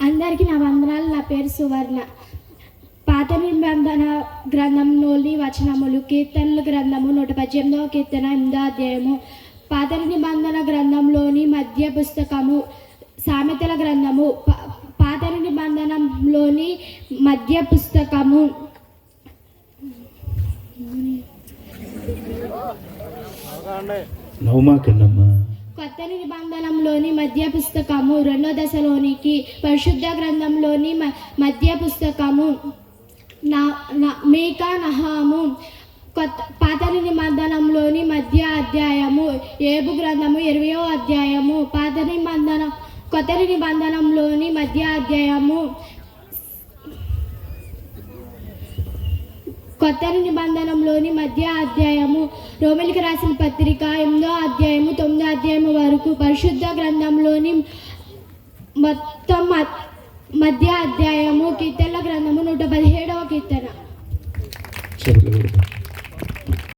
అందరికీ నా వందనాలు. నా పేరు సువర్ణ. పాత నిబంధన గ్రంథంలోని వచనములు. కీర్తనల గ్రంథము 118వ కీర్తన 8వ అధ్యాయము. పాత నిబంధన గ్రంథంలోని మధ్య పుస్తకము. సామెతల గ్రంథము. పాత నిబంధనలోని మధ్య పుస్తకము. కొత్త నిబంధనలోని మధ్య పుస్తకము. 2వ దశలోనికి పరిశుద్ధ గ్రంథంలోని మధ్య పుస్తకము. మీకా నహాము. పాత నిబంధనలోని మధ్య అధ్యాయము. ఏబు గ్రంథము 20వ అధ్యాయము. కొత్త నిబంధనలోని మధ్య అధ్యాయము. కొత్త నిబంధనలోని మధ్య అధ్యాయము. రోమిలికి రాసిన పత్రిక 8వ అధ్యాయము 9వ అధ్యాయము వరకు పరిశుద్ధ గ్రంథంలోని మొత్తం మధ్య అధ్యాయము. కీర్తనల గ్రంథము 117వ కీర్తన.